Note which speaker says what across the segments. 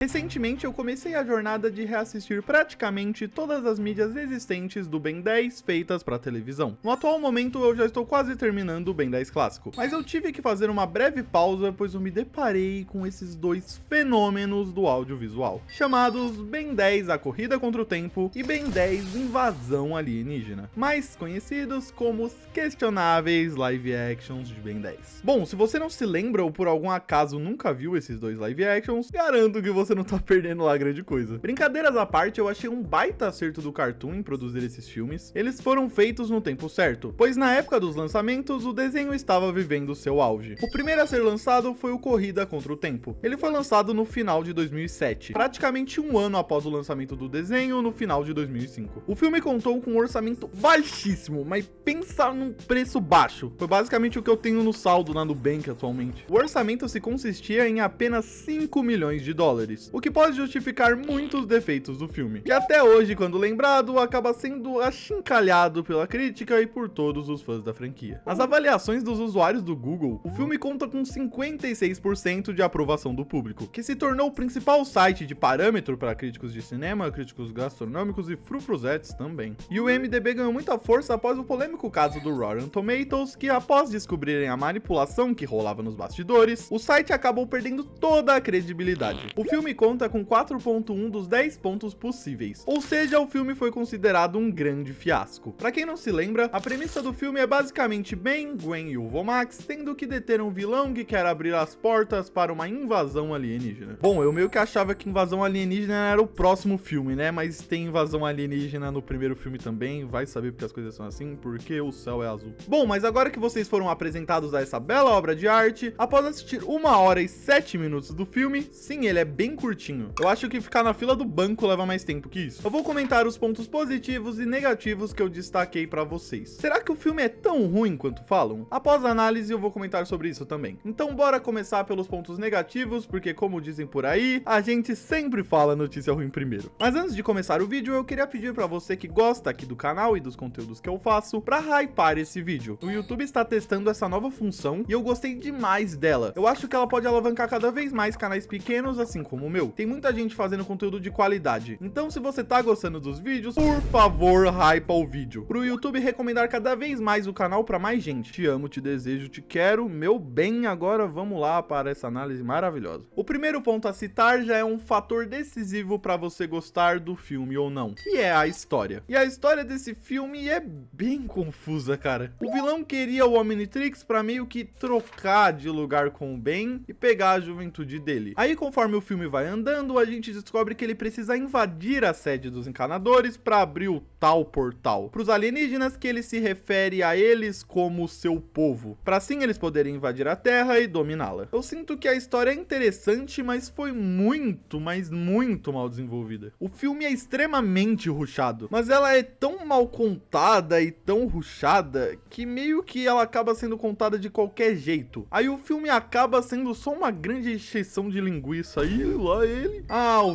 Speaker 1: Recentemente eu comecei a jornada de reassistir praticamente todas as mídias existentes do Ben 10 feitas para televisão. No atual momento eu já estou quase terminando o Ben 10 clássico, mas eu tive que fazer uma breve pausa pois eu me deparei com esses dois fenômenos do audiovisual, chamados Ben 10 A Corrida contra o Tempo e Ben 10 Invasão Alienígena, mais conhecidos como os questionáveis live actions de Ben 10. Bom, se você não se lembra ou por algum acaso nunca viu esses dois live actions, garanto que você não tá perdendo lá grande coisa. Brincadeiras à parte, eu achei um baita acerto do Cartoon em produzir esses filmes. Eles foram feitos no tempo certo, pois na época dos lançamentos, o desenho estava vivendo seu auge. O primeiro a ser lançado foi o Corrida contra o Tempo. Ele foi lançado no final de 2007, praticamente um ano após o lançamento do desenho, no final de 2005. O filme contou com um orçamento baixíssimo, mas pensa num preço baixo. Foi basicamente o que eu tenho no saldo na Nubank atualmente. O orçamento se consistia em apenas 5 milhões de dólares. O que pode justificar muitos defeitos do filme, que até hoje, quando lembrado, acaba sendo achincalhado pela crítica e por todos os fãs da franquia. Nas avaliações dos usuários do Google, o filme conta com 56% de aprovação do público, que se tornou o principal site de parâmetro para críticos de cinema, críticos gastronômicos e frufruzetes também. E o IMDb ganhou muita força após o polêmico caso do Rotten Tomatoes, que após descobrirem a manipulação que rolava nos bastidores, o site acabou perdendo toda a credibilidade. O filme conta com 4.1 dos 10 pontos possíveis, ou seja, o filme foi considerado um grande fiasco. Pra quem não se lembra, a premissa do filme é basicamente Ben, Gwen e o Vomax tendo que deter um vilão que quer abrir as portas para uma invasão alienígena. Bom, eu meio que achava que invasão alienígena era o próximo filme, né? Mas tem invasão alienígena no primeiro filme também, vai saber porque as coisas são assim, porque o céu é azul. Bom, mas agora que vocês foram apresentados a essa bela obra de arte, após assistir 1 hora e 7 minutos do filme, sim, ele é bem curtinho. Eu acho que ficar na fila do banco leva mais tempo que isso. Eu vou comentar os pontos positivos e negativos que eu destaquei pra vocês. Será que o filme é tão ruim quanto falam? Após a análise eu vou comentar sobre isso também. Então bora começar pelos pontos negativos, porque como dizem por aí, a gente sempre fala notícia ruim primeiro. Mas antes de começar o vídeo, eu queria pedir pra você que gosta aqui do canal e dos conteúdos que eu faço, pra hypar esse vídeo. O YouTube está testando essa nova função e eu gostei demais dela. Eu acho que ela pode alavancar cada vez mais canais pequenos, assim como o meu. Tem muita gente fazendo conteúdo de qualidade. Então se você tá gostando dos vídeos, por favor, hypa o vídeo, pro YouTube recomendar cada vez mais o canal pra mais gente. Te amo, te desejo, te quero, meu bem. Agora vamos lá para essa análise maravilhosa. O primeiro ponto a citar já é um fator decisivo pra você gostar do filme ou não, que é a história. E a história desse filme é bem confusa, cara. O vilão queria o Omnitrix pra meio que trocar de lugar com o Ben e pegar a juventude dele. Aí conforme o filme vai andando, a gente descobre que ele precisa invadir a sede dos encanadores para abrir o tal portal para os alienígenas, que ele se refere a eles como seu povo, para assim eles poderem invadir a Terra e dominá-la. Eu sinto que a história é interessante, mas foi muito mal desenvolvida. O filme é extremamente rushado, mas ela é tão mal contada e tão rushada que meio que ela acaba sendo contada de qualquer jeito. Aí o filme acaba sendo só uma grande encheção de linguiça. Aí lá ele... o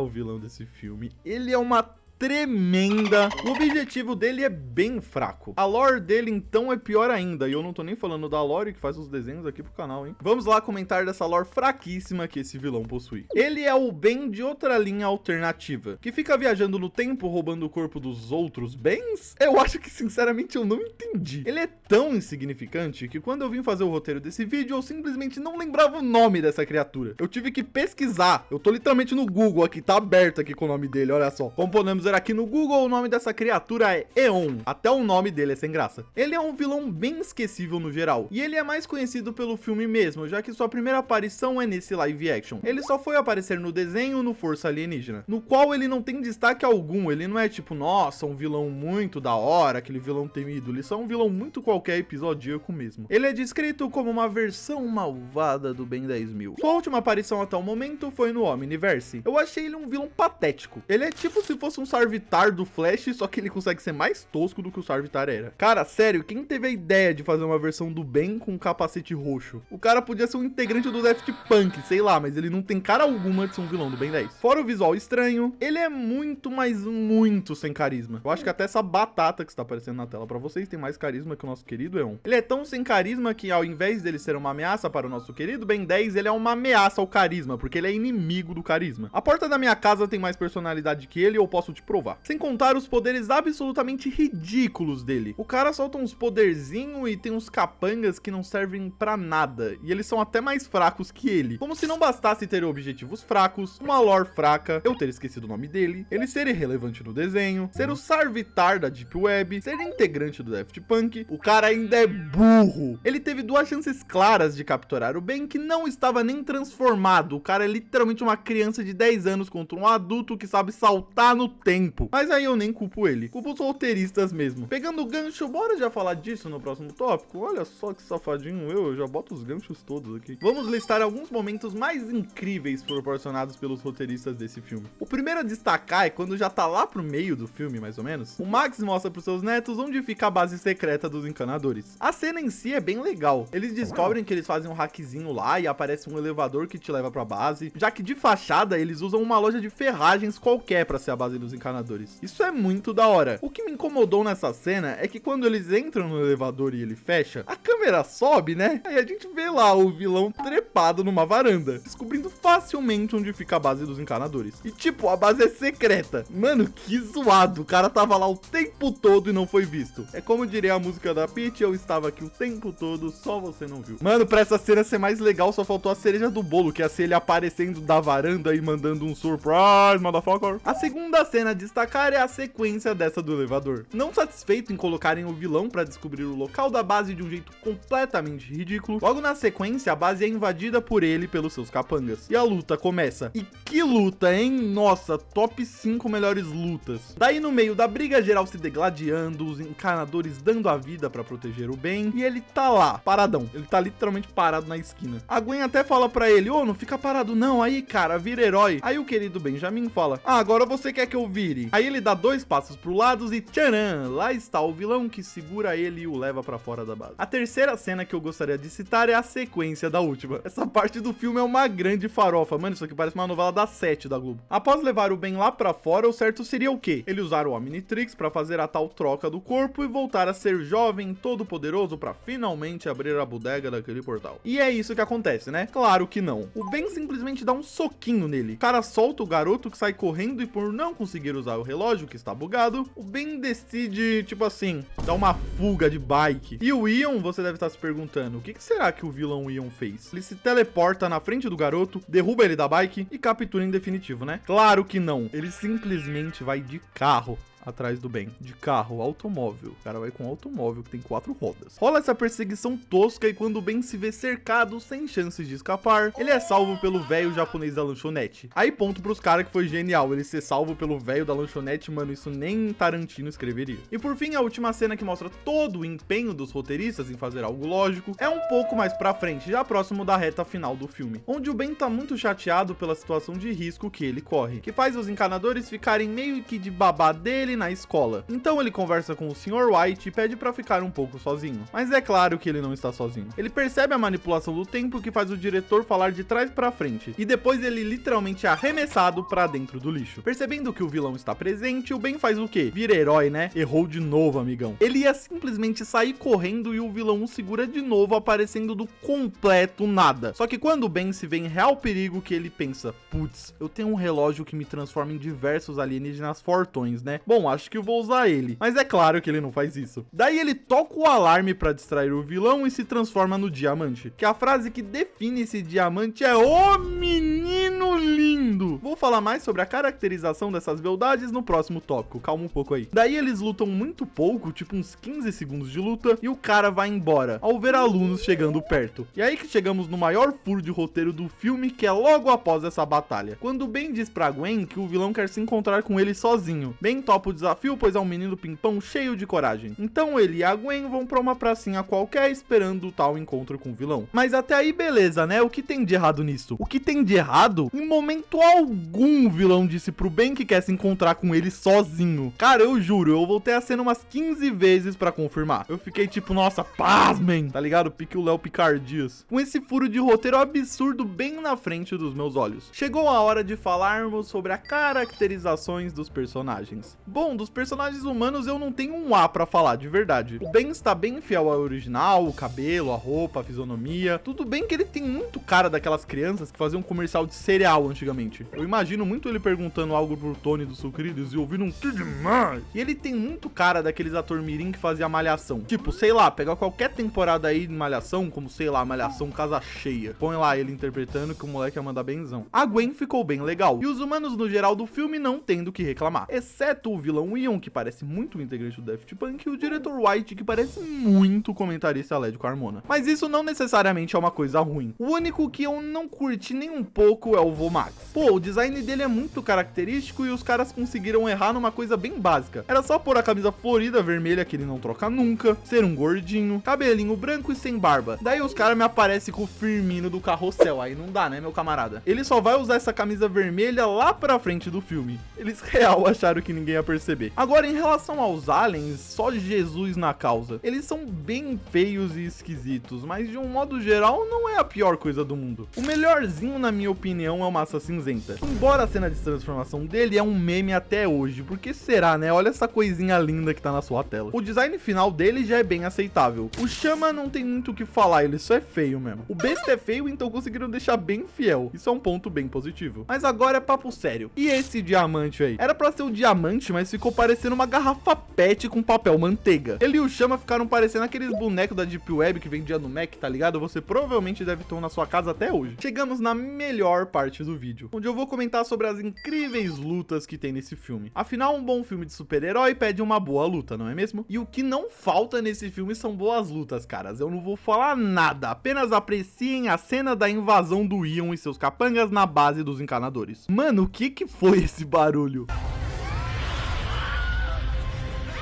Speaker 1: vilão desse filme. Ele é uma tremenda. O objetivo dele é bem fraco. A lore dele então é pior ainda. E eu não tô nem falando da lore que faz os desenhos aqui pro canal, hein? Vamos lá comentar dessa lore fraquíssima que esse vilão possui. Ele é o Ben de outra linha alternativa, que fica viajando no tempo roubando o corpo dos outros Bens? Eu acho que sinceramente eu não entendi. Ele é tão insignificante que quando eu vim fazer o roteiro desse vídeo eu simplesmente não lembrava o nome dessa criatura. Eu tive que pesquisar. Eu tô literalmente no Google aqui, tá aberto aqui com o nome dele, olha só. Como podemos aqui no Google, o nome dessa criatura é Eon. Até o nome dele é sem graça. Ele é um vilão bem esquecível no geral, e ele é mais conhecido pelo filme mesmo, já que sua primeira aparição é nesse live action. Ele só foi aparecer no desenho no Força Alienígena, no qual ele não tem destaque algum. Ele não é tipo, nossa, um vilão muito da hora, aquele vilão temido. Ele só é um vilão muito qualquer episodíaco mesmo. Ele é descrito como uma versão malvada do Ben 10.000. Sua última aparição até o momento foi no Omniverse. Eu achei ele um vilão patético. Ele é tipo se fosse um Sarvitar do Flash, só que ele consegue ser mais tosco do que o Sarvitar era. Cara, sério, quem teve a ideia de fazer uma versão do Ben com um capacete roxo? O cara podia ser um integrante do Daft Punk, sei lá, mas ele não tem cara alguma de ser um vilão do Ben 10. Fora o visual estranho, ele é muito, mas muito sem carisma. Eu acho que até essa batata que está aparecendo na tela pra vocês tem mais carisma que o nosso querido Eon. Ele é tão sem carisma que ao invés dele ser uma ameaça para o nosso querido Ben 10, ele é uma ameaça ao carisma, porque ele é inimigo do carisma. A porta da minha casa tem mais personalidade que ele, eu posso te provar. Sem contar os poderes absolutamente ridículos dele. O cara solta uns poderzinhos e tem uns capangas que não servem pra nada, e eles são até mais fracos que ele. Como se não bastasse ter objetivos fracos, uma lore fraca, eu ter esquecido o nome dele, ele ser irrelevante no desenho, ser o Sarvitar da Deep Web, ser integrante do Daft Punk, o cara ainda é burro. Ele teve duas chances claras de capturar o Ben que não estava nem transformado. O cara é literalmente uma criança de 10 anos contra um adulto que sabe saltar no tempo. Mas aí eu nem culpo ele, culpo os roteiristas mesmo. Pegando o gancho, bora já falar disso no próximo tópico? Olha só que safadinho eu já boto os ganchos todos aqui. Vamos listar alguns momentos mais incríveis proporcionados pelos roteiristas desse filme. O primeiro a destacar é quando já tá lá pro meio do filme, mais ou menos, o Max mostra pros seus netos onde fica a base secreta dos encanadores. A cena em si é bem legal. Eles descobrem que eles fazem um hackzinho lá e aparece um elevador que te leva pra base, já que de fachada eles usam uma loja de ferragens qualquer pra ser a base dos encanadores. Isso é muito da hora. O que me incomodou nessa cena é que quando eles entram no elevador e ele fecha, a câmera sobe, né? Aí a gente vê lá o vilão trepado numa varanda, descobrindo facilmente onde fica a base dos encanadores. E tipo, a base é secreta. Mano, que zoado. O cara tava lá o tempo todo e não foi visto. É como diria a música da Peach, eu estava aqui o tempo todo, só você não viu. Mano, pra essa cena ser mais legal, só faltou a cereja do bolo, que ia ser ele aparecendo da varanda e mandando um surprise, motherfucker. A segunda cena a destacar é a sequência dessa do elevador. Não satisfeito em colocarem o vilão pra descobrir o local da base de um jeito completamente ridículo, logo na sequência a base é invadida por ele e pelos seus capangas. E a luta começa. E que luta, hein? Nossa, top 5 melhores lutas. Daí no meio da briga geral se degladiando, os encanadores dando a vida pra proteger o Ben, e ele tá lá, paradão. Ele tá literalmente parado na esquina. A Gwen até fala pra ele, ô, não fica parado não, aí cara, vira herói. Aí o querido Benjamin fala, ah, agora você quer que eu vire? Aí ele dá 2 passos pro lado e tcharam, lá está o vilão que segura ele e o leva pra fora da base. A terceira cena que eu gostaria de citar é a sequência da última. Essa parte do filme é uma grande farofa, mano, isso aqui parece uma novela das 7 da Globo. Após levar o Ben lá pra fora, o certo seria o quê? Ele usar o Omnitrix pra fazer a tal troca do corpo e voltar a ser jovem, todo poderoso pra finalmente abrir a bodega daquele portal. E é isso que acontece, né? Claro que não. O Ben simplesmente dá um soquinho nele. O cara solta o garoto que sai correndo e por não conseguir usar o relógio que está bugado, o Ben decide, tipo assim, dar uma fuga de bike. E o Ion, você deve estar se perguntando, o que será que o vilão Ion fez? Ele se teleporta na frente do garoto, derruba ele da bike e captura em definitivo, né? Claro que não. Ele simplesmente vai de carro atrás do Ben. De carro, automóvel. O cara vai com um automóvel que tem 4 rodas. Rola essa perseguição tosca e quando o Ben se vê cercado, sem chances de escapar, ele é salvo pelo velho japonês da lanchonete. Aí ponto pros caras que foi genial, ele ser salvo pelo velho da lanchonete, mano, isso nem Tarantino escreveria. E por fim, a última cena que mostra todo o empenho dos roteiristas em fazer algo lógico, é um pouco mais pra frente, já próximo da reta final do filme, onde o Ben tá muito chateado pela situação de risco que ele corre, que faz os encanadores ficarem meio que de babá dele na escola. Então ele conversa com o Sr. White e pede pra ficar um pouco sozinho. Mas é claro que ele não está sozinho. Ele percebe a manipulação do tempo que faz o diretor falar de trás pra frente, e depois ele literalmente é arremessado pra dentro do lixo. Percebendo que o vilão está presente, o Ben faz o quê? Vira herói, né? Errou de novo, amigão. Ele ia simplesmente sair correndo e o vilão o segura de novo, aparecendo do completo nada. Só que quando o Ben se vê em real perigo, que ele pensa, putz, eu tenho um relógio que me transforma em diversos alienígenas fortões, né? Bom, acho que eu vou usar ele. Mas é claro que ele não faz isso. Daí ele toca o alarme pra distrair o vilão e se transforma no diamante. Que a frase que define esse diamante é "Ô menino lindo". Vou falar mais sobre a caracterização dessas beldades no próximo tópico. Calma um pouco aí. Daí eles lutam muito pouco, tipo uns 15 segundos de luta, e o cara vai embora, ao ver alunos chegando perto. E aí que chegamos no maior furo de roteiro do filme, que é logo após essa batalha. Quando o Ben diz pra Gwen que o vilão quer se encontrar com ele sozinho. Ben topa o desafio, pois é um menino pimpão cheio de coragem. Então ele e a Gwen vão pra uma pracinha qualquer esperando o tal encontro com o vilão. Mas até aí beleza, né? O que tem de errado nisso? O que tem de errado? Em momento algum algum vilão disse pro Ben que quer se encontrar com ele sozinho. Cara, eu juro, eu voltei a cena umas 15 vezes pra confirmar. Eu fiquei tipo, nossa, pasmem, tá ligado? Pique o Léo Picardias. Com esse furo de roteiro absurdo bem na frente dos meus olhos. Chegou a hora de falarmos sobre as caracterizações dos personagens. Bom, dos personagens humanos eu não tenho um A pra falar, de verdade. O Ben está bem fiel ao original, o cabelo, a roupa, a fisionomia. Tudo bem que ele tem muito cara daquelas crianças que faziam um comercial de cereal antigamente. Eu imagino muito ele perguntando algo pro Tony dos Sucrilhos e ouvindo um que demais. E ele tem muito cara daqueles ator mirim que fazia Malhação. Tipo, sei lá, pegar qualquer temporada aí de Malhação, como sei lá, Malhação Casa Cheia. Põe lá ele interpretando que o moleque ia mandar benzão. A Gwen ficou bem legal. E os humanos no geral do filme não tendo que reclamar. Exceto o vilão Ion, que parece muito o integrante do Daft Punk, e o diretor White, que parece muito comentarista LED Carmona. Mas isso não necessariamente é uma coisa ruim. O único que eu não curti nem um pouco é o Vomax. Pô, o design dele é muito característico e os caras conseguiram errar numa coisa bem básica. Era só pôr a camisa florida vermelha que ele não troca nunca, ser um gordinho, cabelinho branco e sem barba. Daí os caras me aparecem com o Firmino do Carrossel, aí não dá, né, meu camarada? Ele só vai usar essa camisa vermelha lá pra frente do filme. Eles real acharam que ninguém ia perceber. Agora, em relação aos aliens, só Jesus na causa. Eles são bem feios e esquisitos, mas de um modo geral não é a pior coisa do mundo. O melhorzinho, na minha opinião, é o Massa Cinzenta. Embora a cena de transformação dele é um meme até hoje, porque será, né? Olha essa coisinha linda que tá na sua tela. O design final dele já é bem aceitável. O Chama não tem muito o que falar, ele só é feio mesmo. O Besta é feio, então conseguiram deixar bem fiel. Isso é um ponto bem positivo. Mas agora é papo sério. E esse diamante aí? Era pra ser um diamante, mas ficou parecendo uma garrafa PET com papel manteiga. Ele e o Chama ficaram parecendo aqueles bonecos da Deep Web que vendia no Mac, tá ligado? Você provavelmente deve ter um na sua casa até hoje. Chegamos na melhor parte do vídeo, onde eu vou comentar sobre as incríveis lutas que tem nesse filme. Afinal, um bom filme de super-herói pede uma boa luta, não é mesmo? E o que não falta nesse filme são boas lutas, caras. Eu não vou falar nada, apenas apreciem a cena da invasão do Ion e seus capangas na base dos encanadores. Mano, o que foi esse barulho?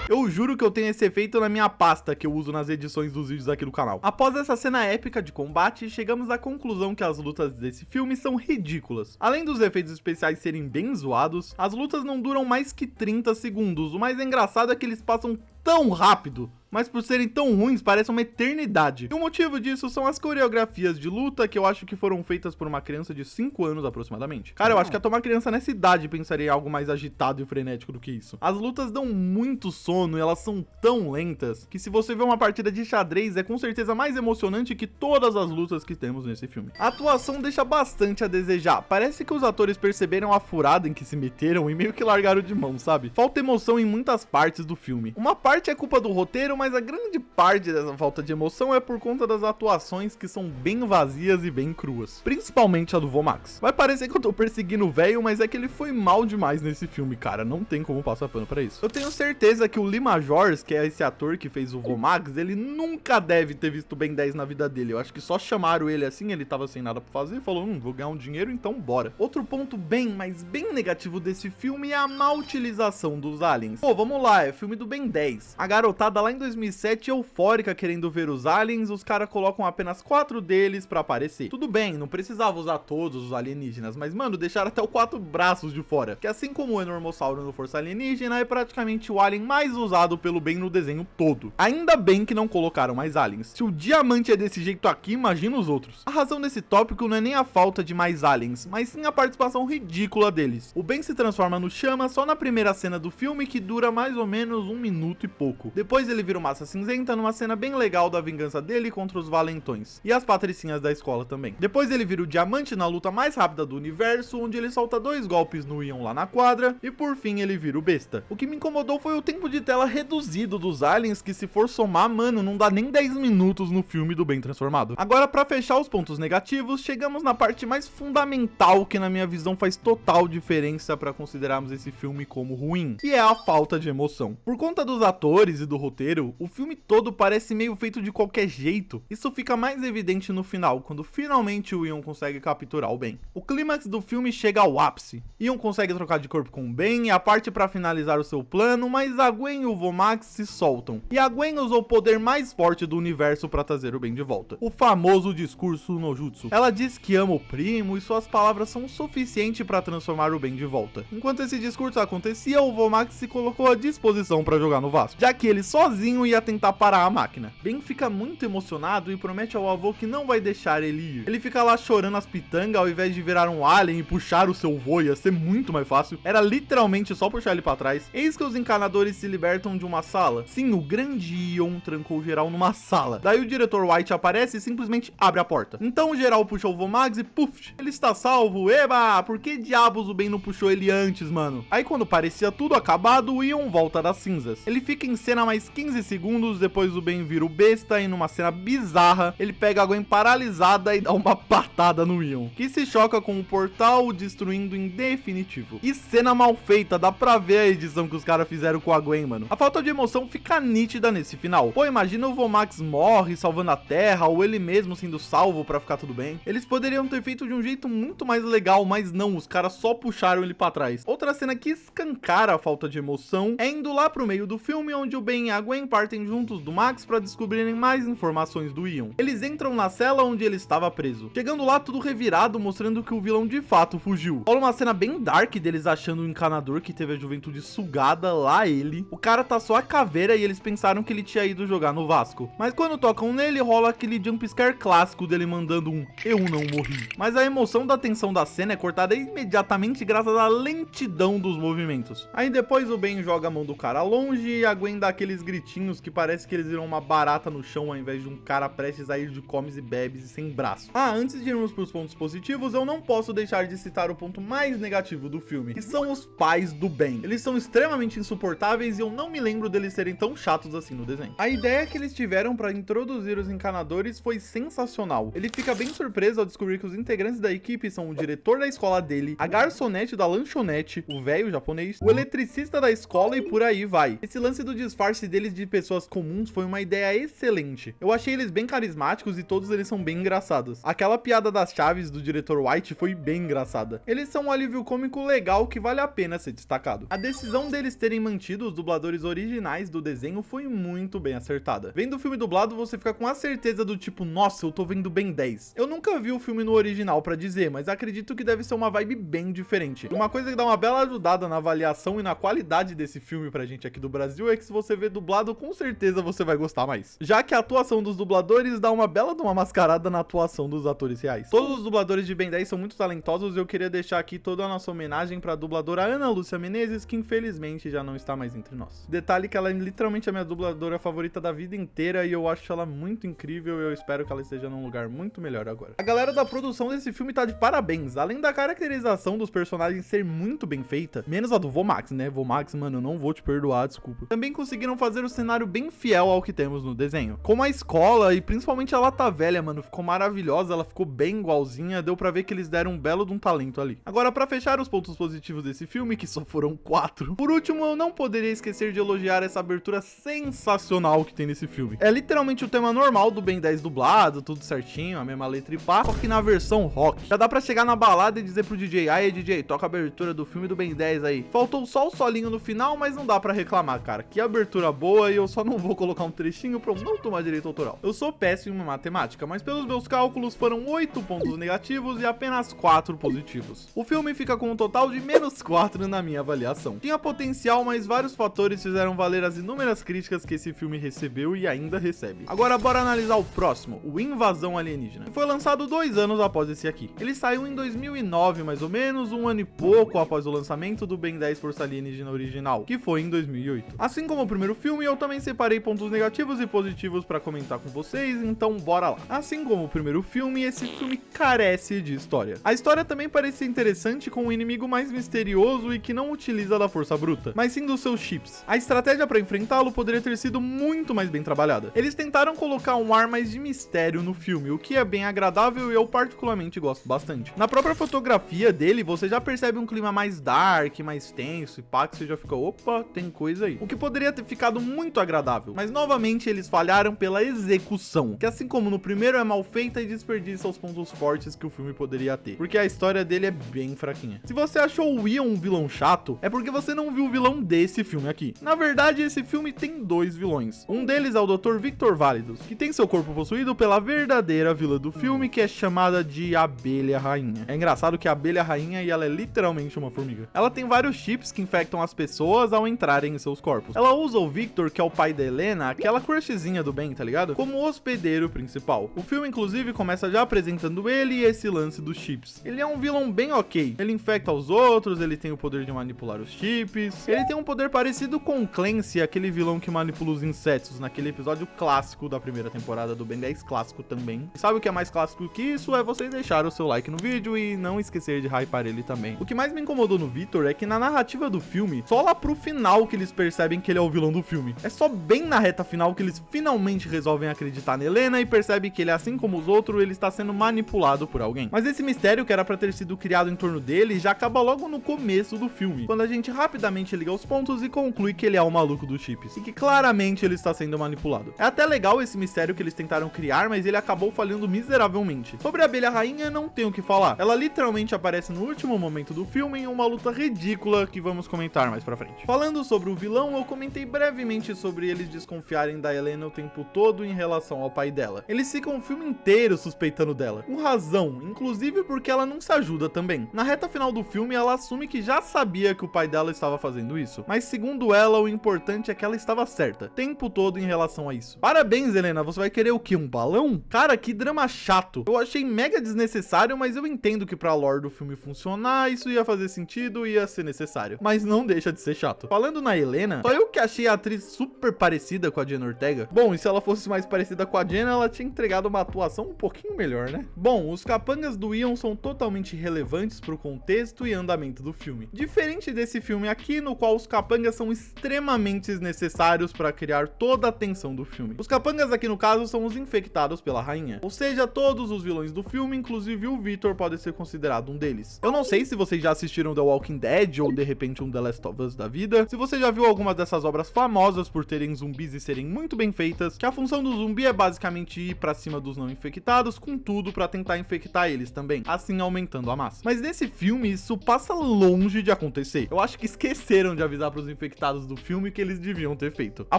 Speaker 1: Eu juro que eu tenho esse efeito na minha pasta que eu uso nas edições dos vídeos aqui do canal. Após essa cena épica de combate, chegamos à conclusão que as lutas desse filme são ridículas. Além dos efeitos especiais serem bem zoados, as lutas não duram mais que 30 segundos. O mais engraçado é que eles passam tão rápido, mas por serem tão ruins, parece uma eternidade. E o motivo disso são as coreografias de luta que eu acho que foram feitas por uma criança de 5 anos aproximadamente. Cara, eu acho que até uma criança nessa idade pensaria em algo mais agitado e frenético do que isso. As lutas dão muito sono e elas são tão lentas que se você vê uma partida de xadrez é com certeza mais emocionante que todas as lutas que temos nesse filme. A atuação deixa bastante a desejar. Parece que os atores perceberam a furada em que se meteram e meio que largaram de mão, sabe? Falta emoção em muitas partes do filme. Uma parte é culpa do roteiro, mas a grande parte dessa falta de emoção é por conta das atuações que são bem vazias e bem cruas. Principalmente a do Vomax. Vai parecer que eu tô perseguindo o velho, mas é que ele foi mal demais nesse filme, cara. Não tem como passar pano pra isso. Eu tenho certeza que o Lee Majors, que é esse ator que fez o Vomax, ele nunca deve ter visto Ben 10 na vida dele. Eu acho que só chamaram ele assim, ele tava sem nada pra fazer e falou, vou ganhar um dinheiro, então bora. Outro ponto bem, mas bem negativo desse filme é a má utilização dos aliens. Pô, vamos lá, é filme do Ben 10. A garotada lá em 2007 eufórica querendo ver os aliens, os caras colocam apenas 4 deles pra aparecer. Tudo bem, não precisava usar todos os alienígenas, mas mano, deixaram até o 4 braços de fora, que assim como o Enormossauro no Força Alienígena, é praticamente o alien mais usado pelo Ben no desenho todo. Ainda bem que não colocaram mais aliens. Se o diamante é desse jeito aqui, imagina os outros. A razão desse tópico não é nem a falta de mais aliens, mas sim a participação ridícula deles. O Ben se transforma no Chama só na primeira cena do filme, que dura mais ou menos 1 minuto e pouco. Depois ele vira o Massa Cinzenta numa cena bem legal da vingança dele contra os valentões. E as patricinhas da escola também. Depois ele vira o Diamante na luta mais rápida do universo, onde ele solta 2 golpes no Ion lá na quadra. E por fim ele vira o Besta. O que me incomodou foi o tempo de tela reduzido dos aliens, que se for somar, mano, não dá nem 10 minutos no filme do Ben transformado. Agora, pra fechar os pontos negativos, chegamos na parte mais fundamental que na minha visão faz total diferença pra considerarmos esse filme como ruim, que é a falta de emoção. Por conta dos atores e do roteiro, roteiro, o filme todo parece meio feito de qualquer jeito. Isso fica mais evidente no final, quando finalmente o Ion consegue capturar o Ben. O clímax do filme chega ao ápice. Ion consegue trocar de corpo com o Ben e a parte pra finalizar o seu plano, mas a Gwen e o Vomax se soltam. E a Gwen usa o poder mais forte do universo pra trazer o Ben de volta. O famoso discurso no Jutsu. Ela diz que ama o primo e suas palavras são o suficiente pra transformar o Ben de volta. Enquanto esse discurso acontecia, o Vomax se colocou à disposição pra jogar no Vasco, já que ele sozinho ia tentar parar a máquina. Ben fica muito emocionado e promete ao avô que não vai deixar ele ir. Ele fica lá chorando as pitangas ao invés de virar um alien e puxar o seu vô, ia ser muito mais fácil. Era literalmente só puxar ele pra trás. Eis que os encanadores se libertam de uma sala. Sim, o grande Ion trancou geral numa sala. Daí o diretor White aparece e simplesmente abre a porta. Então o geral puxa o Vomax e puf, ele está salvo. Eba, por que diabos o Ben não puxou ele antes, mano? Aí quando parecia tudo acabado, o Ion volta das cinzas. Ele fica em cena mais 15 segundos, depois o Ben vira o besta e numa cena bizarra, ele pega a Gwen paralisada e dá uma patada no Ion, que se choca com o portal, destruindo em definitivo. E cena mal feita, dá pra ver a edição que os caras fizeram com a Gwen, mano. A falta de emoção fica nítida nesse final. Pô, imagina o Vomax morre salvando a Terra, ou ele mesmo sendo salvo pra ficar tudo bem. Eles poderiam ter feito de um jeito muito mais legal, mas não, os caras só puxaram ele pra trás. Outra cena que escancara a falta de emoção é indo lá pro meio do filme, onde o Ben e a Gwen partem juntos do Max pra descobrirem mais informações do Ion. Eles entram na cela onde ele estava preso. Chegando lá, tudo revirado, mostrando que o vilão de fato fugiu. Rola uma cena bem dark deles achando o encanador que teve a juventude sugada, lá ele. O cara tá só a caveira e eles pensaram que ele tinha ido jogar no Vasco. Mas quando tocam nele, rola aquele jumpscare clássico dele mandando um "eu não morri". Mas a emoção da tensão da cena é cortada imediatamente graças à lentidão dos movimentos. Aí depois o Ben joga a mão do cara longe e a Gwen dá aqueles gritinhos que parece que eles viram uma barata no chão ao invés de um cara prestes a ir de comes e bebes e sem braço. Antes de irmos pros pontos positivos, eu não posso deixar de citar o ponto mais negativo do filme, que são os pais do Ben. Eles são extremamente insuportáveis e eu não me lembro deles serem tão chatos assim no desenho. A ideia que eles tiveram pra introduzir os encanadores foi sensacional. Ele fica bem surpreso ao descobrir que os integrantes da equipe são o diretor da escola dele, a garçonete da lanchonete, o velho japonês, o eletricista da escola e por aí vai. Esse lance do disfarce deles de pessoas comuns foi uma ideia excelente. Eu achei eles bem carismáticos e todos eles são bem engraçados. Aquela piada das chaves do diretor White foi bem engraçada. Eles são um alívio cômico legal que vale a pena ser destacado. A decisão deles terem mantido os dubladores originais do desenho foi muito bem acertada. Vendo o filme dublado, você fica com a certeza do tipo, nossa, eu tô vendo Ben 10. Eu nunca vi o filme no original pra dizer, mas acredito que deve ser uma vibe bem diferente. Uma coisa que dá uma bela ajudada na avaliação e na qualidade desse filme pra gente aqui do Brasil é que se você vê dublado, com certeza você vai gostar mais. Já que a atuação dos dubladores dá uma bela de uma mascarada na atuação dos atores reais. Todos os dubladores de Ben 10 são muito talentosos e eu queria deixar aqui toda a nossa homenagem pra dubladora Ana Lúcia Menezes, que infelizmente já não está mais entre nós. Detalhe que ela é literalmente a minha dubladora favorita da vida inteira e eu acho ela muito incrível e eu espero que ela esteja num lugar muito melhor agora. A galera da produção desse filme tá de parabéns. Além da caracterização dos personagens ser muito bem feita, menos a do Vomax, né? Vomax, mano, eu não vou te perdoar, desculpa. Também conseguiram fazer o cenário bem fiel ao que temos no desenho. Como a escola e principalmente a Lata Velha, mano, ficou maravilhosa, ela ficou bem igualzinha, deu pra ver que eles deram um belo de um talento ali. Agora, pra fechar os pontos positivos desse filme, que só foram 4, por último, eu não poderia esquecer de elogiar essa abertura sensacional que tem nesse filme. É literalmente o tema normal do Ben 10 dublado, tudo certinho, a mesma letra e pá, só que na versão rock. Já dá pra chegar na balada e dizer pro DJ, aí DJ, toca a abertura do filme do Ben 10 aí. Faltou só o solinho no final, mas não dá pra reclamar, cara. Que abertura boa e eu só não vou colocar um trechinho pra eu não tomar direito autoral. Eu sou péssimo em matemática, mas pelos meus cálculos foram 8 pontos negativos e apenas 4 positivos. O filme fica com um total de menos 4 na minha avaliação. Tinha potencial, mas vários fatores fizeram valer as inúmeras críticas que esse filme recebeu e ainda recebe. Agora bora analisar o próximo, o Invasão Alienígena, que foi lançado 2 anos após esse aqui. Ele saiu em 2009, mais ou menos, um ano e pouco após o lançamento do Ben 10 Força Alienígena original, que foi em 2008. Assim como o primeiro filme, eu também separei pontos negativos e positivos pra comentar com vocês, então bora lá. Assim como o primeiro filme, esse filme carece de história. A história também parecia interessante com um inimigo mais misterioso e que não utiliza da força bruta, mas sim dos seus chips. A estratégia pra enfrentá-lo poderia ter sido muito mais bem trabalhada. Eles tentaram colocar um ar mais de mistério no filme, o que é bem agradável e eu particularmente gosto bastante. Na própria fotografia dele, você já percebe um clima mais dark, mais tenso, e pá, que você já fica, opa, tem coisa aí. O que poderia ter ficado muito muito agradável. Mas novamente eles falharam pela execução, que assim como no primeiro é mal feita e desperdiça os pontos fortes que o filme poderia ter, porque a história dele é bem fraquinha. Se você achou o Ian um vilão chato, é porque você não viu o vilão desse filme aqui. Na verdade, esse filme tem dois vilões. Um deles é o Dr. Victor Válidos, que tem seu corpo possuído pela verdadeira vilã do filme, que é chamada de Abelha Rainha. É engraçado que a Abelha Rainha e ela é literalmente uma formiga. Ela tem vários chips que infectam as pessoas ao entrarem em seus corpos. Ela usa o Victor, que é o pai da Helena, aquela crushzinha do bem, tá ligado? Como hospedeiro principal. O filme, inclusive, começa já apresentando ele e esse lance dos chips. Ele é um vilão bem ok. Ele infecta os outros, ele tem o poder de manipular os chips. Ele tem um poder parecido com Clancy, aquele vilão que manipula os insetos, naquele episódio clássico da primeira temporada do Ben 10 clássico também. E sabe o que é mais clássico que isso? É vocês deixarem o seu like no vídeo e não esquecer de hypar ele também. O que mais me incomodou no Victor é que na narrativa do filme, só lá pro final que eles percebem que ele é o vilão do filme. É só bem na reta final que eles finalmente resolvem acreditar na Helena e percebem que ele, assim como os outros, ele está sendo manipulado por alguém. Mas esse mistério que era pra ter sido criado em torno dele já acaba logo no começo do filme, quando a gente rapidamente liga os pontos e conclui que ele é o maluco dos chips, e que claramente ele está sendo manipulado. É até legal esse mistério que eles tentaram criar, mas ele acabou falhando miseravelmente. Sobre a Abelha Rainha, não tenho o que falar. Ela literalmente aparece no último momento do filme em uma luta ridícula que vamos comentar mais pra frente. Falando sobre o vilão, eu comentei brevemente sobre eles desconfiarem da Helena o tempo todo em relação ao pai dela. Eles ficam o filme inteiro suspeitando dela, com razão, inclusive porque ela não se ajuda também. Na reta final do filme, ela assume que já sabia que o pai dela estava fazendo isso, mas segundo ela, o importante é que ela estava certa, tempo todo em relação a isso. Parabéns, Helena, você vai querer o quê? Um balão? Cara, que drama chato. Eu achei mega desnecessário, mas eu entendo que pra lore do filme funcionar, isso ia fazer sentido e ia ser necessário, mas não deixa de ser chato. Falando na Helena, só eu que achei a atriz super parecida com a Jenna Ortega. Bom, e se ela fosse mais parecida com a Jenna, ela tinha entregado uma atuação um pouquinho melhor, né? Bom, os capangas do Ian são totalmente relevantes pro contexto e andamento do filme. Diferente desse filme aqui, no qual os capangas são extremamente necessários para criar toda a tensão do filme. Os capangas aqui no caso são os infectados pela rainha, ou seja, todos os vilões do filme, inclusive o Victor pode ser considerado um deles. Eu não sei se vocês já assistiram The Walking Dead ou de repente um The Last of Us da vida, se você já viu alguma dessas obras famosas por terem zumbis e serem muito bem feitas, que a função do zumbi é basicamente ir pra cima dos não infectados com tudo pra tentar infectar eles também, assim aumentando a massa. Mas nesse filme isso passa longe de acontecer. Eu acho que esqueceram de avisar pros infectados do filme que eles deviam ter feito. A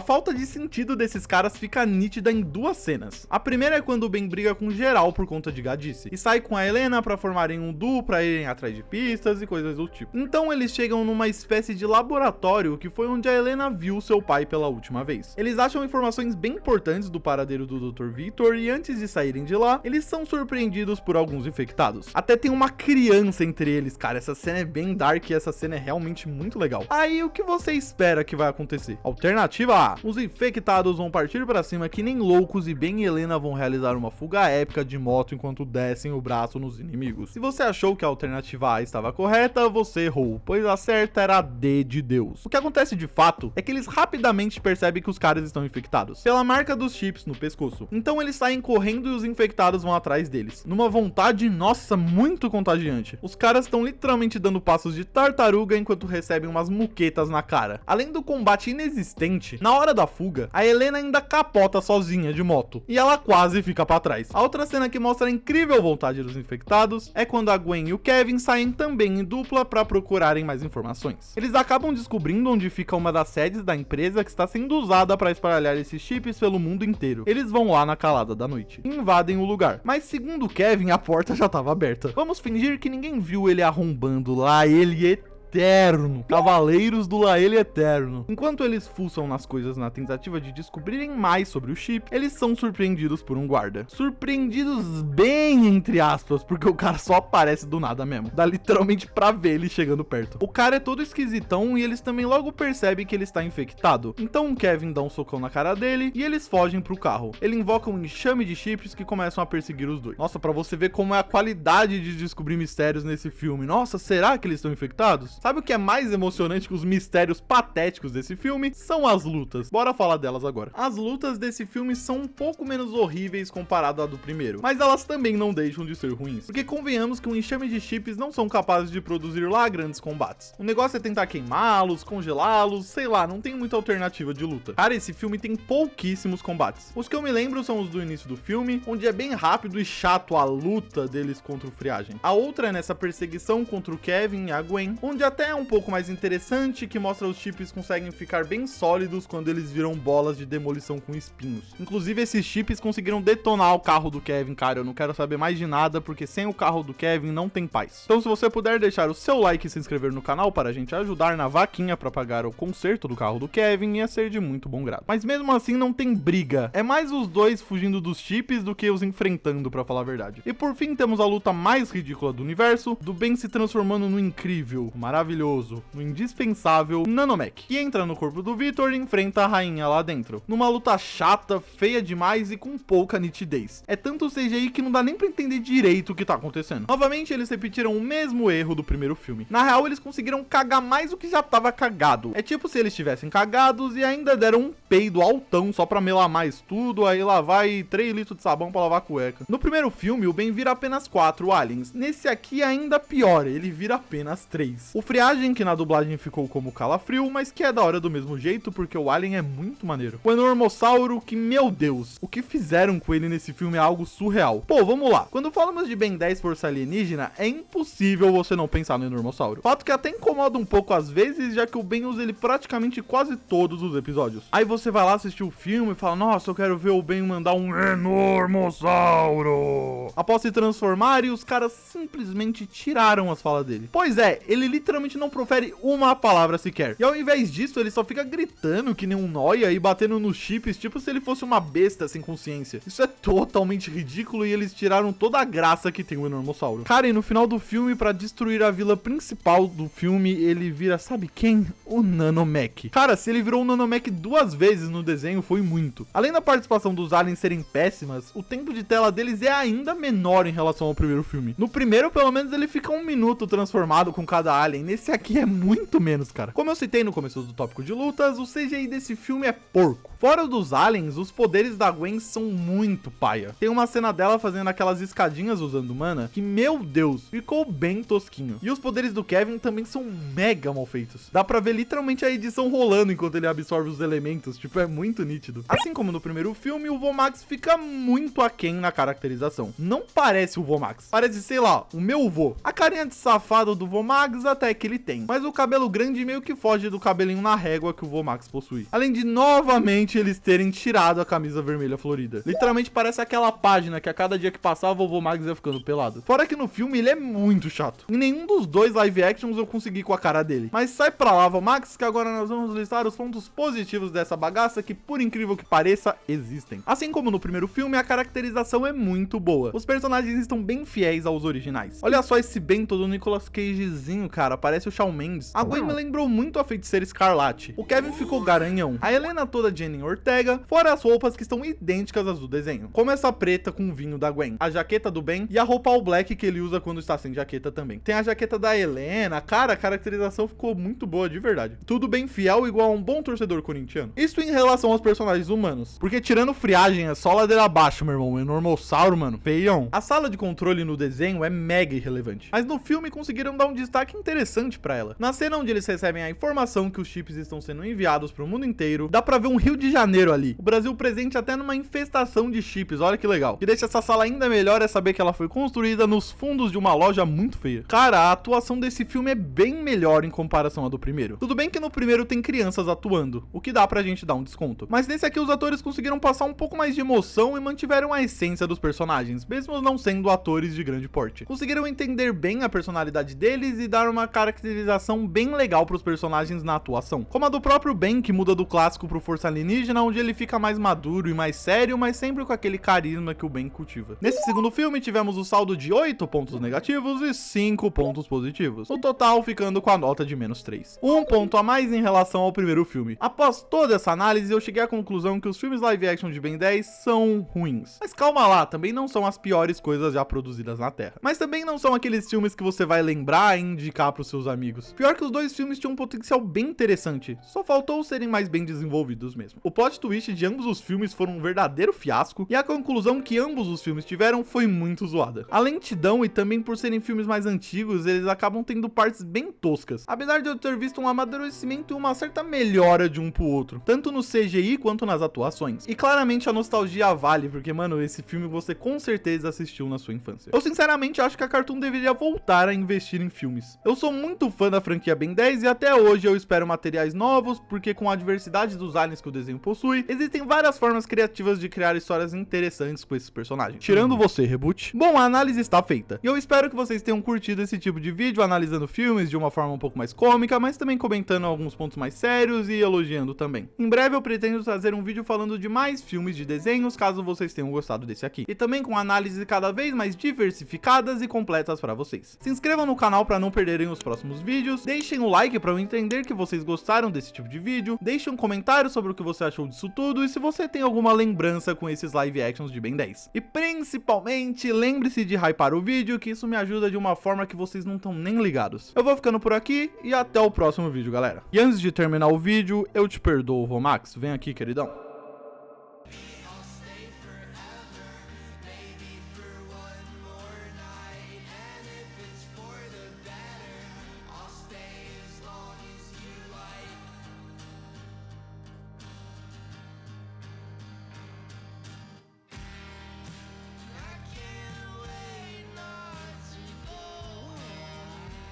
Speaker 1: falta de sentido desses caras fica nítida em duas cenas. A primeira é quando o Ben briga com geral por conta de gadice, e sai com a Helena pra formarem um duo pra irem atrás de pistas e coisas do tipo. Então eles chegam numa espécie de laboratório que foi onde a Helena viu seu pai pela última vez. Eles acham informações bem importantes do paradeiro do Dr. Victor e antes de saírem de lá, eles são surpreendidos por alguns infectados. Até tem uma criança entre eles, cara. Essa cena é bem dark e essa cena é realmente muito legal. Aí o que você espera que vai acontecer? Alternativa A: os infectados vão partir pra cima que nem loucos e Ben e Helena vão realizar uma fuga épica de moto enquanto descem o braço nos inimigos. Se você achou que a alternativa A estava correta, você errou, pois a certa era a D de Deus. O que acontece de fato é que eles rapidamente percebem que os caras estão infectados, pela marca dos chips no pescoço. Então eles saem correndo e os infectados vão atrás deles, numa vontade, nossa, muito contagiante. Os caras estão literalmente dando passos de tartaruga enquanto recebem umas muquetas na cara. Além do combate inexistente, na hora da fuga, a Helena ainda capota sozinha de moto, e ela quase fica pra trás. A outra cena que mostra a incrível vontade dos infectados é quando a Gwen e o Kevin saem também em dupla pra procurarem mais informações. Eles acabam descobrindo onde fica uma das sedes da empresa que está sendo usada para espalhar esses chips pelo mundo inteiro. Eles vão lá na calada da noite e invadem o lugar, mas segundo o Kevin, a porta já estava aberta. Vamos fingir que ninguém viu ele arrombando lá, ele eterno. Cavaleiros do Laele Eterno. Enquanto eles fuçam nas coisas na tentativa de descobrirem mais sobre o chip, eles são surpreendidos por um guarda. Surpreendidos bem entre aspas, porque o cara só aparece do nada mesmo. Dá literalmente pra ver ele chegando perto. O cara é todo esquisitão e eles também logo percebem que ele está infectado. Então o Kevin dá um socão na cara dele e eles fogem pro carro. Ele invoca um enxame de chips que começam a perseguir os dois. Nossa, pra você ver como é a qualidade de descobrir mistérios nesse filme. Nossa, será que eles estão infectados? Sabe o que é mais emocionante que os mistérios patéticos desse filme? São as lutas. Bora falar delas agora. As lutas desse filme são um pouco menos horríveis comparado à do primeiro, mas elas também não deixam de ser ruins, porque convenhamos que um enxame de chips não são capazes de produzir lá grandes combates. O negócio é tentar queimá-los, congelá-los, sei lá, não tem muita alternativa de luta. Cara, esse filme tem pouquíssimos combates. Os que eu me lembro são os do início do filme, onde é bem rápido e chato a luta deles contra o Friagem. A outra é nessa perseguição contra o Kevin e a Gwen, onde até é um pouco mais interessante, que mostra os chips conseguem ficar bem sólidos quando eles viram bolas de demolição com espinhos. Inclusive, esses chips conseguiram detonar o carro do Kevin, cara. Eu não quero saber mais de nada, porque sem o carro do Kevin não tem paz. Então, se você puder deixar o seu like e se inscrever no canal para a gente ajudar na vaquinha para pagar o conserto do carro do Kevin, ia ser de muito bom grado. Mas mesmo assim, não tem briga. É mais os dois fugindo dos chips do que os enfrentando, pra falar a verdade. E por fim, temos a luta mais ridícula do universo, do Ben se transformando no incrível, maravilhoso, no indispensável Nanomech, que entra no corpo do Victor e enfrenta a rainha lá dentro. Numa luta chata, feia demais e com pouca nitidez. É tanto CGI que não dá nem pra entender direito o que tá acontecendo. Novamente, eles repetiram o mesmo erro do primeiro filme. Na real, eles conseguiram cagar mais do que já tava cagado. É tipo se eles tivessem cagados e ainda deram um peido altão só pra melar mais tudo, aí lá vai 3 litros de sabão pra lavar a cueca. No primeiro filme, o Ben vira apenas 4 aliens. Nesse aqui ainda pior, ele vira apenas 3. O Friagem, que na dublagem ficou como Calafrio, mas que é da hora do mesmo jeito, porque o alien é muito maneiro. O Enormossauro, que, meu Deus, o que fizeram com ele nesse filme é algo surreal. Pô, vamos lá. Quando falamos de Ben 10 Força Alienígena, é impossível você não pensar no Enormossauro. Fato que até incomoda um pouco às vezes, já que o Ben usa ele praticamente quase todos os episódios. Aí você vai lá assistir o filme e fala, nossa, eu quero ver o Ben mandar um Enormossauro. Após se transformar, e os caras simplesmente tiraram as falas dele. Pois é, ele literalmente não profere uma palavra sequer. E ao invés disso, ele só fica gritando que nem um nóia e batendo nos chips, tipo se ele fosse uma besta sem consciência. Isso é totalmente ridículo e eles tiraram toda a graça que tem o Enormossauro. Cara, e no final do filme, pra destruir a vila principal do filme, ele vira, sabe quem? O Nanomech. Cara, se ele virou o Nanomech 2 vezes no desenho, foi muito. Além da participação dos aliens serem péssimas, o tempo de tela deles é ainda menor em relação ao primeiro filme. No primeiro, pelo menos, ele fica 1 minuto transformado com cada alien. Nesse aqui é muito menos, cara. Como eu citei no começo do tópico de lutas, o CGI desse filme é porco. Fora dos aliens, os poderes da Gwen são muito paia. Tem uma cena dela fazendo aquelas escadinhas usando mana, que, meu Deus, ficou bem tosquinho. E os poderes do Kevin também são mega mal feitos. Dá pra ver literalmente a edição rolando enquanto ele absorve os elementos, tipo, é muito nítido. Assim como no primeiro filme, o Vomax fica muito aquém na caracterização. Não parece o Vomax, parece, sei lá, o meu vô. A carinha de safado do Vomax até que ele tem, mas o cabelo grande meio que foge do cabelinho na régua que o Vomax possui. Além de, novamente, eles terem tirado a camisa vermelha florida. Literalmente parece aquela página que a cada dia que passava o Vomax ia ficando pelado. Fora que no filme ele é muito chato. Em nenhum dos dois live actions eu consegui com a cara dele. Mas sai pra lá, Vomax, que agora nós vamos listar os pontos positivos dessa bagaça que, por incrível que pareça, existem. Assim como no primeiro filme, a caracterização é muito boa. Os personagens estão bem fiéis aos originais. Olha só esse Bento do Nicolas Cagezinho, cara, parece o Shawn Mendes. A Gwen me lembrou muito a Feiticeira Escarlate. O Kevin ficou garanhão. A Helena toda de Jenny Ortega, fora as roupas que estão idênticas às do desenho. Como essa preta com o vinho da Gwen, a jaqueta do Ben e a roupa all black que ele usa quando está sem jaqueta também. Tem a jaqueta da Helena, cara, a caracterização ficou muito boa de verdade. Tudo bem fiel, igual a um bom torcedor corintiano. Isso em relação aos personagens humanos, porque tirando Friagem é só ladeira abaixo, meu irmão. O Enormossauro, mano, feião. A sala de controle no desenho é mega irrelevante, mas no filme conseguiram dar um destaque interessante pra ela. Na cena onde eles recebem a informação que os chips estão sendo enviados pro mundo inteiro, dá pra ver um Rio de Janeiro ali. O Brasil presente até numa infestação de chips, olha que legal. O que deixa essa sala ainda melhor é saber que ela foi construída nos fundos de uma loja muito feia. Cara, a atuação desse filme é bem melhor em comparação à do primeiro. Tudo bem que no primeiro tem crianças atuando, o que dá pra gente dar um desconto. Mas nesse aqui os atores conseguiram passar um pouco mais de emoção e mantiveram a essência dos personagens, mesmo não sendo atores de grande porte. Conseguiram entender bem a personalidade deles e dar uma caracterização bem legal pros personagens na atuação. Como a do próprio Ben, que muda do clássico pro Força Alienígena, onde ele fica mais maduro e mais sério, mas sempre com aquele carisma que o Ben cultiva. Nesse segundo filme tivemos o saldo de 8 pontos negativos e 5 pontos positivos. No total ficando com a nota de -3. Um ponto a mais em relação ao primeiro filme. Após toda essa análise, eu cheguei à conclusão que os filmes live action de Ben 10 são ruins. Mas calma lá, também não são as piores coisas já produzidas na Terra. Mas também não são aqueles filmes que você vai lembrar e indicar pros pros seus amigos. Pior que os dois filmes tinham um potencial bem interessante, só faltou serem mais bem desenvolvidos mesmo. O plot twist de ambos os filmes foram um verdadeiro fiasco, e a conclusão que ambos os filmes tiveram foi muito zoada. A lentidão e também por serem filmes mais antigos, eles acabam tendo partes bem toscas, apesar de eu ter visto um amadurecimento e uma certa melhora de um pro outro, tanto no CGI quanto nas atuações. E claramente a nostalgia vale, porque mano, esse filme você com certeza assistiu na sua infância. Eu sinceramente acho que a Cartoon deveria voltar a investir em filmes. Eu sou muito fã da franquia Ben 10 e até hoje eu espero materiais novos, porque com a diversidade dos aliens que o desenho possui, existem várias formas criativas de criar histórias interessantes com esses personagens. Tirando você, Reboot. Bom, a análise está feita, e eu espero que vocês tenham curtido esse tipo de vídeo, analisando filmes de uma forma um pouco mais cômica, mas também comentando alguns pontos mais sérios e elogiando também. Em breve eu pretendo trazer um vídeo falando de mais filmes de desenhos, caso vocês tenham gostado desse aqui, e também com análises cada vez mais diversificadas e completas para vocês. Se inscrevam no canal para não perderem os próximos vídeos, deixem o like para eu entender que vocês gostaram desse tipo de vídeo, deixem um comentário sobre o que você achou disso tudo e se você tem alguma lembrança com esses live actions de Ben 10. E principalmente, lembre-se de hypar o vídeo, que isso me ajuda de uma forma que vocês não estão nem ligados. Eu vou ficando por aqui e até o próximo vídeo, galera. E antes de terminar o vídeo, eu te perdoo, Vomax. Vem aqui, queridão.